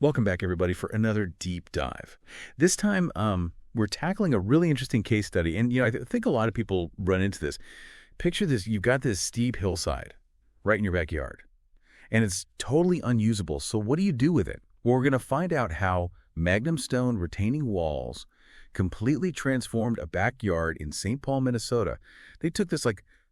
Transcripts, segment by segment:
Welcome back, everybody, for another deep dive. This time, we're tackling a really interesting case study, and I think a lot of people run into this. Picture this: you've got this steep hillside right in your backyard, and it's totally unusable. So, what do you do with it? Well, we're going to find out how MagnumStone retaining walls completely transformed a backyard in St. Paul, Minnesota. They took this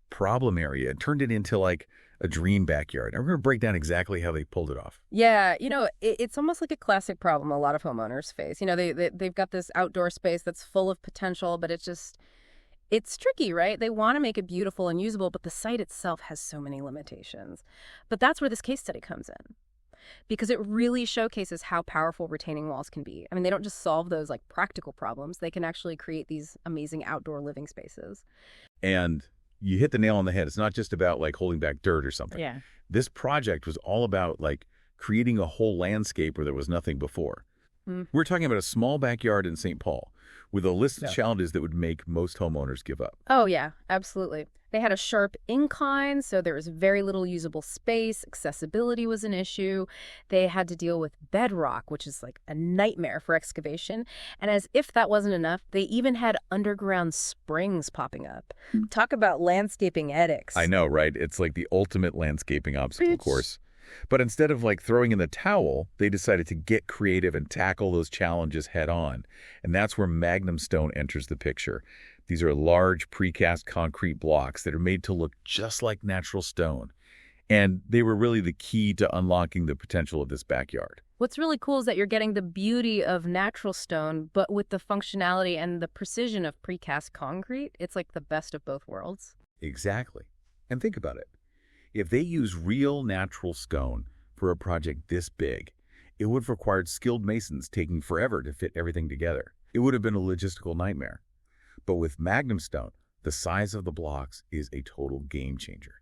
problem area and turned it into a dream backyard. And we're going to break down exactly how they pulled it off. Yeah, it's almost like a classic problem a lot of homeowners face. They've got this outdoor space that's full of potential, but it's tricky, right? They want to make it beautiful and usable, but the site itself has so many limitations. But that's where this case study comes in, because it really showcases how powerful retaining walls can be. I mean, they don't just solve those practical problems. They can actually create these amazing outdoor living spaces. And you hit the nail on the head. It's not just about holding back dirt or something. Yeah. This project was all about creating a whole landscape where there was nothing before. We're talking about a small backyard in St. Paul with a list of challenges that would make most homeowners give up. Oh, yeah, absolutely. They had a sharp incline, so there was very little usable space. Accessibility was an issue. They had to deal with bedrock, which is a nightmare for excavation. And as if that wasn't enough, they even had underground springs popping up. Talk about landscaping headaches. I know, right? It's the ultimate landscaping obstacle course. But instead of throwing in the towel, they decided to get creative and tackle those challenges head on. And that's where MagnumStone enters the picture. These are large precast concrete blocks that are made to look just like natural stone. And they were really the key to unlocking the potential of this backyard. What's really cool is that you're getting the beauty of natural stone, but with the functionality and the precision of precast concrete. It's the best of both worlds. Exactly. And think about it. If they use real natural stone for a project this big, it would have required skilled masons taking forever to fit everything together. It would have been a logistical nightmare. But with MagnumStone, the size of the blocks is a total game changer.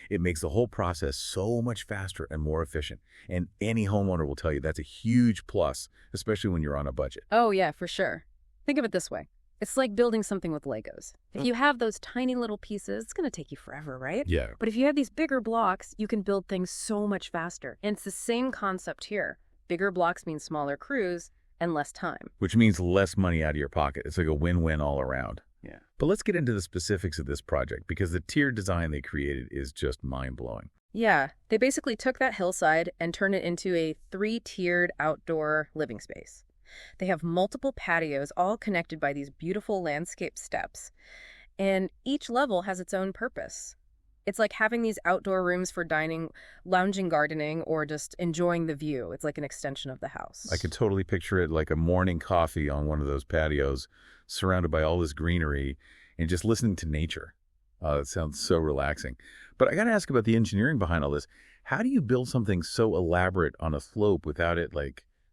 It makes the whole process so much faster and more efficient. And any homeowner will tell you that's a huge plus, especially when you're on a budget. Oh, yeah, for sure. Think of it this way. It's like building something with Legos. If you have those tiny little pieces, it's going to take you forever, right? Yeah. But if you have these bigger blocks, you can build things so much faster. And it's the same concept here. Bigger blocks mean smaller crews and less time. Which means less money out of your pocket. It's a win-win all around. Yeah. But let's get into the specifics of this project, because the tiered design they created is just mind-blowing. Yeah, they basically took that hillside and turned it into a 3-tiered outdoor living space. They have multiple patios all connected by these beautiful landscape steps, and each level has its own purpose. It's like having these outdoor rooms for dining, lounging, gardening, or just enjoying the view. It's like an extension of the house. I could totally picture it like a morning coffee on one of those patios, surrounded by all this greenery and just listening to nature. It sounds so relaxing. But I got to ask about the engineering behind all this. How do you build something so elaborate on a slope without it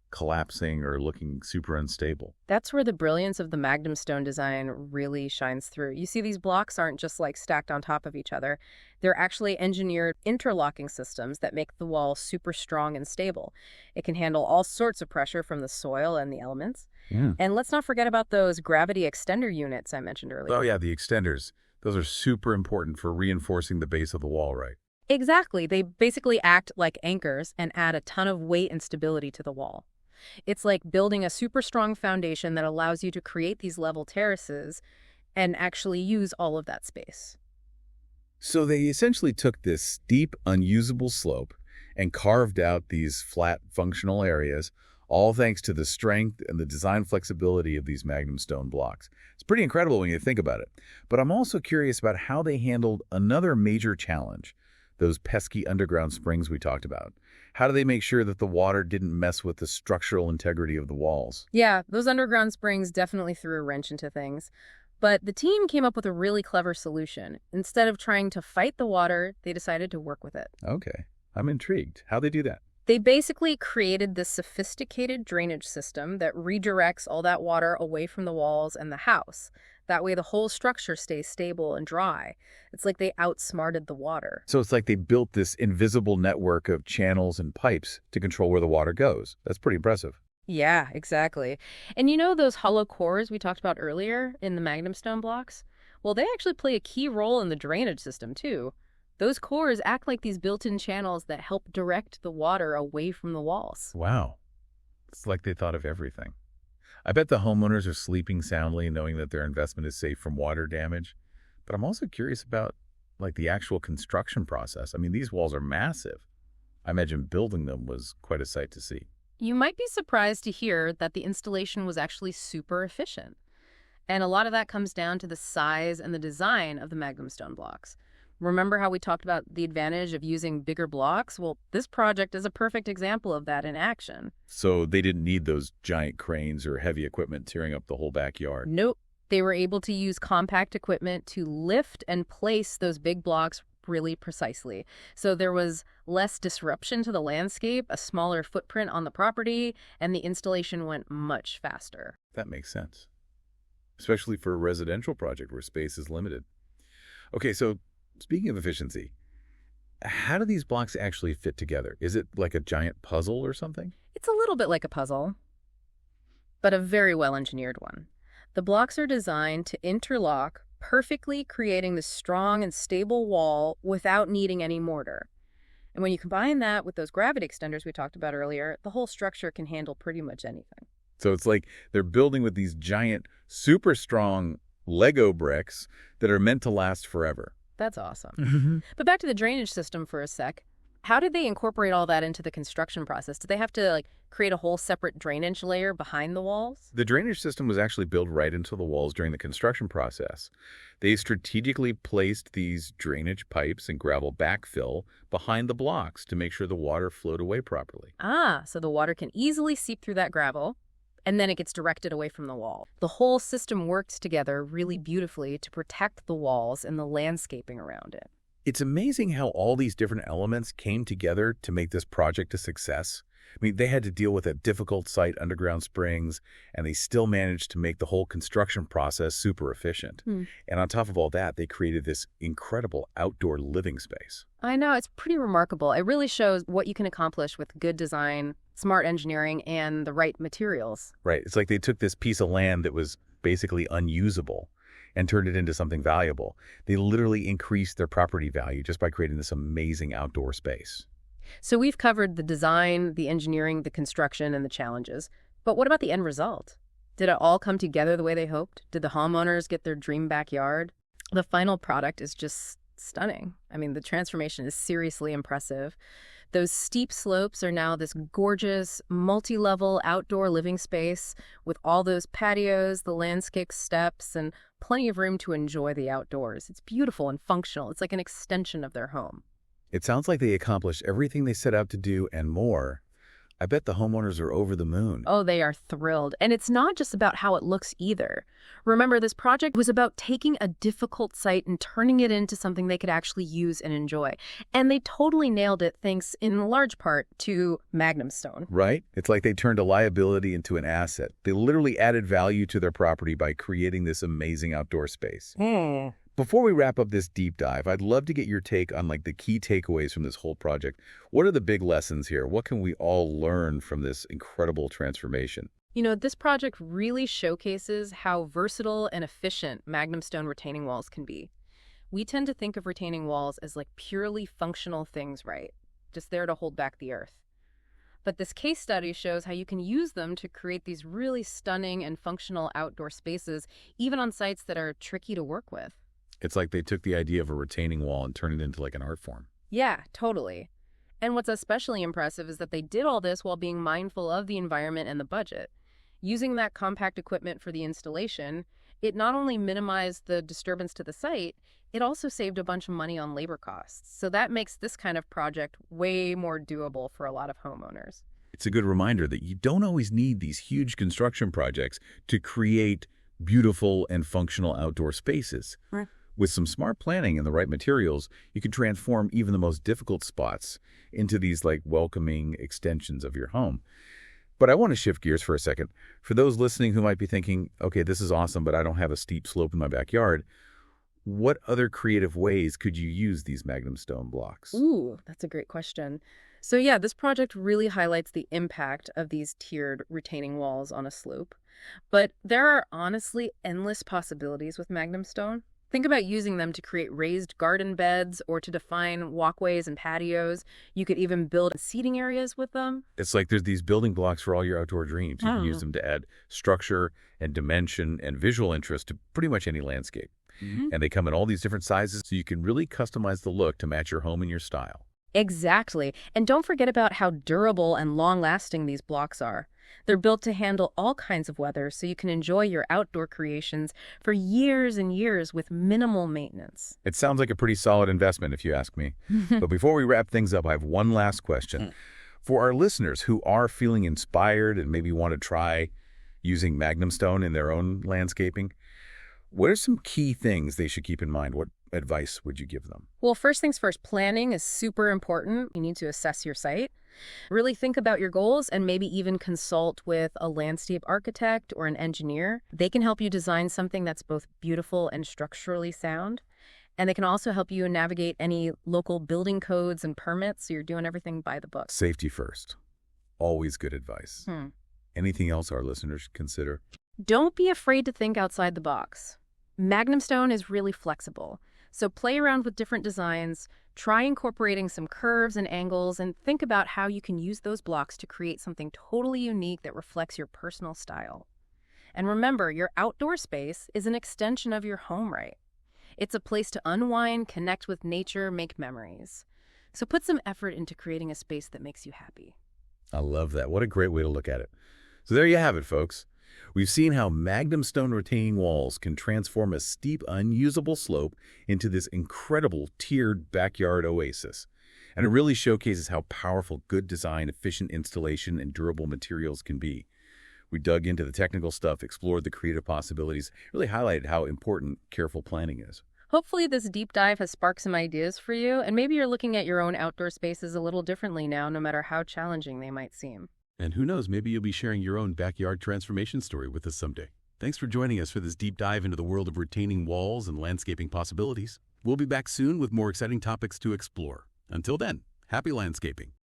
collapsing or looking super unstable? That's where the brilliance of the MagnumStone design really shines through. You see, these blocks aren't just stacked on top of each other. They're actually engineered interlocking systems that make the wall super strong and stable. It can handle all sorts of pressure from the soil and the elements. Yeah. And let's not forget about those gravity extender units I mentioned earlier. Oh yeah, the extenders. Those are super important for reinforcing the base of the wall, right? Exactly. They basically act like anchors and add a ton of weight and stability to the wall. It's like building a super strong foundation that allows you to create these level terraces and actually use all of that space. So they essentially took this steep, unusable slope and carved out these flat, functional areas, all thanks to the strength and the design flexibility of these MagnumStone blocks. It's pretty incredible when you think about it. But I'm also curious about how they handled another major challenge, those pesky underground springs we talked about. How do they make sure that the water didn't mess with the structural integrity of the walls? Yeah, those underground springs definitely threw a wrench into things. But the team came up with a really clever solution. Instead of trying to fight the water, they decided to work with it. Okay, I'm intrigued. How'd they do that? They basically created this sophisticated drainage system that redirects all that water away from the walls and the house. That way the whole structure stays stable and dry. It's like they outsmarted the water. So it's like they built this invisible network of channels and pipes to control where the water goes. That's pretty impressive. Yeah, exactly. And those hollow cores we talked about earlier in the MagnumStone blocks? Well, they actually play a key role in the drainage system, too. Those cores act like these built-in channels that help direct the water away from the walls. Wow. It's like they thought of everything. I bet the homeowners are sleeping soundly knowing that their investment is safe from water damage. But I'm also curious about like the actual construction process. I mean, these walls are massive. I imagine building them was quite a sight to see. You might be surprised to hear that the installation was actually super efficient. And a lot of that comes down to the size and the design of the MagnumStone blocks. Remember how we talked about the advantage of using bigger blocks? Well, this project is a perfect example of that in action. So they didn't need those giant cranes or heavy equipment tearing up the whole backyard. Nope. They were able to use compact equipment to lift and place those big blocks really precisely. So there was less disruption to the landscape, a smaller footprint on the property, and the installation went much faster. That makes sense, especially for a residential project where space is limited. Okay, so speaking of efficiency, how do these blocks actually fit together? Is it like a giant puzzle or something? It's a little bit like a puzzle, but a very well-engineered one. The blocks are designed to interlock perfectly, creating this strong and stable wall without needing any mortar. And when you combine that with those gravity extenders we talked about earlier, the whole structure can handle pretty much anything. So it's like they're building with these giant, super strong Lego bricks that are meant to last forever. That's awesome. But back to the drainage system for a sec. How did they incorporate all that into the construction process? Did they have to create a whole separate drainage layer behind the walls? The drainage system was actually built right into the walls during the construction process. They strategically placed these drainage pipes and gravel backfill behind the blocks to make sure the water flowed away properly. Ah, so the water can easily seep through that gravel, and then it gets directed away from the wall. The whole system worked together really beautifully to protect the walls and the landscaping around it. It's amazing how all these different elements came together to make this project a success. I mean, they had to deal with a difficult site, underground springs, and they still managed to make the whole construction process super efficient. And on top of all that, they created this incredible outdoor living space. I know, it's pretty remarkable. It really shows what you can accomplish with good design, smart engineering, and the right materials. Right. It's like they took this piece of land that was basically unusable and turned it into something valuable. They literally increased their property value just by creating this amazing outdoor space. So we've covered the design, the engineering, the construction, and the challenges. But what about the end result? Did it all come together the way they hoped? Did the homeowners get their dream backyard? The final product is just stunning. I mean, the transformation is seriously impressive. Those steep slopes are now this gorgeous, multi-level outdoor living space with all those patios, the landscape steps, and plenty of room to enjoy the outdoors. It's beautiful and functional. It's like an extension of their home. It sounds like they accomplished everything they set out to do and more. I bet the homeowners are over the moon. Oh, they are thrilled. And it's not just about how it looks either. Remember, this project was about taking a difficult site and turning it into something they could actually use and enjoy. And they totally nailed it thanks in large part to MagnumStone. Right? It's like they turned a liability into an asset. They literally added value to their property by creating this amazing outdoor space. Before we wrap up this deep dive, I'd love to get your take on the key takeaways from this whole project. What are the big lessons here? What can we all learn from this incredible transformation? You know, this project really showcases how versatile and efficient MagnumStone retaining walls can be. We tend to think of retaining walls as purely functional things, right? Just there to hold back the earth. But this case study shows how you can use them to create these really stunning and functional outdoor spaces, even on sites that are tricky to work with. It's like they took the idea of a retaining wall and turned it into an art form. Yeah, totally. And what's especially impressive is that they did all this while being mindful of the environment and the budget. Using that compact equipment for the installation, it not only minimized the disturbance to the site, it also saved a bunch of money on labor costs. So that makes this kind of project way more doable for a lot of homeowners. It's a good reminder that you don't always need these huge construction projects to create beautiful and functional outdoor spaces. Right. With some smart planning and the right materials, you can transform even the most difficult spots into these welcoming extensions of your home. But I want to shift gears for a second. For those listening who might be thinking, okay, this is awesome, but I don't have a steep slope in my backyard, what other creative ways could you use these MagnumStone blocks? Ooh, that's a great question. So yeah, this project really highlights the impact of these tiered retaining walls on a slope. But there are honestly endless possibilities with MagnumStone. Think about using them to create raised garden beds or to define walkways and patios. You could even build seating areas with them. It's like there's these building blocks for all your outdoor dreams. You can use Oh. them to add structure and dimension and visual interest to pretty much any landscape. And they come in all these different sizes, so you can really customize the look to match your home and your style. Exactly. And don't forget about how durable and long-lasting these blocks are. They're built to handle all kinds of weather, so you can enjoy your outdoor creations for years and years with minimal maintenance. It sounds like a pretty solid investment, if you ask me. But before we wrap things up, I have one last question. For our listeners who are feeling inspired and maybe want to try using MagnumStone in their own landscaping, what are some key things they should keep in mind? What advice would you give them? Well, first things first, planning is super important. You need to assess your site. Really think about your goals and maybe even consult with a landscape architect or an engineer. They can help you design something that's both beautiful and structurally sound. And they can also help you navigate any local building codes and permits, so you're doing everything by the book. Safety first. Always good advice. Anything else our listeners should consider? Don't be afraid to think outside the box. MagnumStone is really flexible, so play around with different designs, try incorporating some curves and angles, and think about how you can use those blocks to create something totally unique that reflects your personal style. And remember, your outdoor space is an extension of your home, right? It's a place to unwind, connect with nature, make memories. So put some effort into creating a space that makes you happy. I love that. What a great way to look at it. So there you have it, folks. We've seen how MagnumStone retaining walls can transform a steep, unusable slope into this incredible tiered backyard oasis. And it really showcases how powerful good design, efficient installation, and durable materials can be. We dug into the technical stuff, explored the creative possibilities, really highlighted how important careful planning is. Hopefully this deep dive has sparked some ideas for you, and maybe you're looking at your own outdoor spaces a little differently now, no matter how challenging they might seem. And who knows, maybe you'll be sharing your own backyard transformation story with us someday. Thanks for joining us for this deep dive into the world of retaining walls and landscaping possibilities. We'll be back soon with more exciting topics to explore. Until then, happy landscaping.